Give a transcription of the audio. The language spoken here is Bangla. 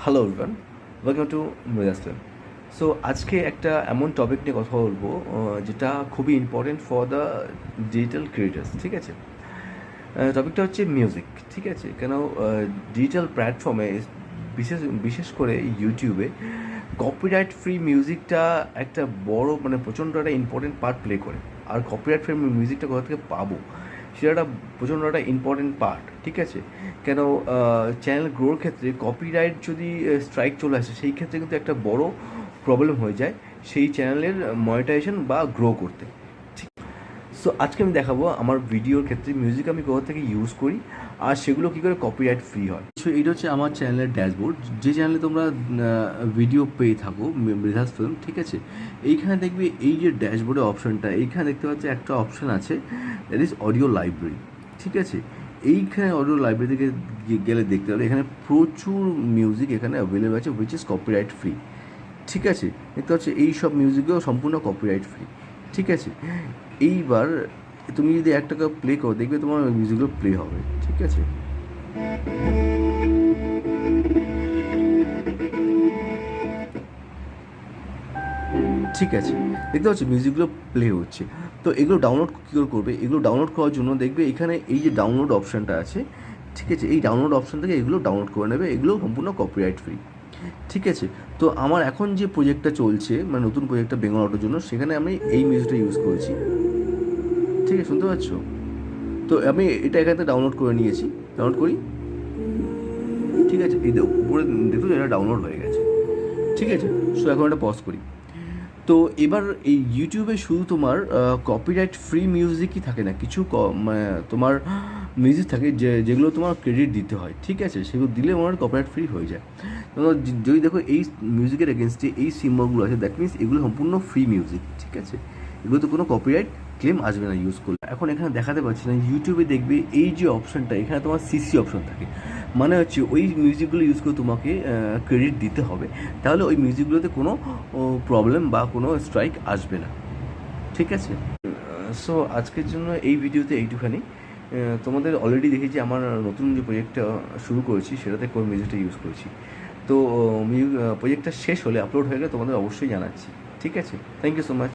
Hello everyone, welcome to Mridas film. So আজকে একটা এমন টপিক নিয়ে কথা বলবো যেটা খুবই important for the digital creators. ঠিক আছে, টপিকটা হচ্ছে মিউজিক। ঠিক আছে, কেন ডিজিটাল প্ল্যাটফর্মে বিশেষ বিশেষ করে ইউটিউবে কপিরাইট ফ্রি মিউজিকটা একটা বড় প্রচণ্ড একটা ইম্পর্টেন্ট পার্ট প্লে করে। আর কপিরাইট ফ্রি মিউজিকটা কোথা থেকে পাবো সেটা একটা প্রচণ্ড একটা ইম্পর্টেন্ট পার্ট। ঠিক আছে, কেন চ্যানেল গ্রোর ক্ষেত্রে কপিরাইট যদি স্ট্রাইক চলে আসে সেই ক্ষেত্রে কিন্তু একটা বড় প্রবলেম হয়ে যায় সেই চ্যানেলের মনিটাইজেশন বা গ্রো করতে। সো আজকে আমি দেখাবো আমার ভিডিওর ক্ষেত্রে মিউজিক আমি কোথা থেকে ইউজ করি আর সেগুলো কী করে কপিরাইট ফ্রি হয়। সো এটা হচ্ছে আমার চ্যানেলের ড্যাশবোর্ড, যে চ্যানেলে তোমরা ভিডিও পেয়ে থাকো মৃধাস ফিল্ম। ঠিক আছে, এইখানে দেখবে এই যে ড্যাশবোর্ডের অপশানটা, এইখানে দেখতে পাচ্ছি একটা অপশান আছে, দ্যাট ইজ অডিও লাইব্রেরি। ঠিক আছে, এইখানে অডিও লাইব্রেরি থেকে গেলে দেখতে পাবে এখানে প্রচুর মিউজিক এখানে অ্যাভেলেবল আছে হুইচ ইজ কপিরাইট ফ্রি। ঠিক আছে, দেখতে পাচ্ছি এই সব মিউজিকও সম্পূর্ণ কপিরাইট ফ্রি। ঠিক আছে, এইবার তুমি যদি একটা প্লে করো দেখবে তোমার মিউজিকগুলো প্লে হবে। ঠিক আছে, ঠিক আছে, দেখতে পাচ্ছি মিউজিকগুলো প্লে হচ্ছে। তো এগুলো ডাউনলোড কী করে করবে? এগুলো ডাউনলোড করার জন্য দেখবে এখানে এই যে ডাউনলোড অপশানটা আছে। ঠিক আছে, এই ডাউনলোড অপশান থেকে এগুলো ডাউনলোড করে নেবে, এগুলো সম্পূর্ণ কপিরাইট ফ্রি। ঠিক আছে, তো আমার এখন যে প্রজেক্টটা চলছে নতুন প্রজেক্টটা বেঙ্গল অটোর জন্য, সেখানে আমি এই মিউজিকটা ইউজ করেছি। ঠিক আছে, শুনতে পাচ্ছ? তো আমি এটা এখান থেকে ডাউনলোড করে নিয়েছি, ডাউনলোড করি। ঠিক আছে, এই উপরে দেখুন এটা ডাউনলোড হয়ে গেছে। ঠিক আছে, সো এখন এটা পজ করি। তো এবার এই ইউটিউবে শুধু তোমার কপিরাইট ফ্রি মিউজিকই থাকে না, কিছু তোমার মিউজিক থাকে যেগুলো তোমার ক্রেডিট দিতে হয়। ঠিক আছে, সেগুলো দিলে আমার কপিরাইট ফ্রি হয়ে যায়। তোমরা যদি দেখো এই মিউজিকের এগেনস্টে এই সিম্বলগুলো আছে, দ্যাট মিনস এগুলো সম্পূর্ণ ফ্রি মিউজিক। ঠিক আছে, এগুলোতে কোনো কপিরাইট ক্লেম আসবে না ইউজ করলে। এখন এখানে দেখাতে পাচ্ছি না, ইউটিউবে দেখবে এই যে অপশানটা, এখানে তোমার সিসি অপশান থাকে, মানে হচ্ছে ওই মিউজিকগুলো ইউজ করে তোমাকে ক্রেডিট দিতে হবে, তাহলে ওই মিউজিকগুলোতে কোনো প্রবলেম বা কোনো স্ট্রাইক আসবে না। ঠিক আছে, সো আজকের জন্য এই ভিডিওতে এইটুখানি। তোমাদের অলরেডি দেখেছি আমার নতুন যে প্রজেক্টটা শুরু করেছি সেটাতে কোন মিউজিকটা ইউজ করেছি। তো প্রজেক্টটা শেষ হলে আপলোড হয়ে গেলে তোমাদের অবশ্যই জানাচ্ছি। ঠিক আছে, থ্যাংক ইউ সো মাচ।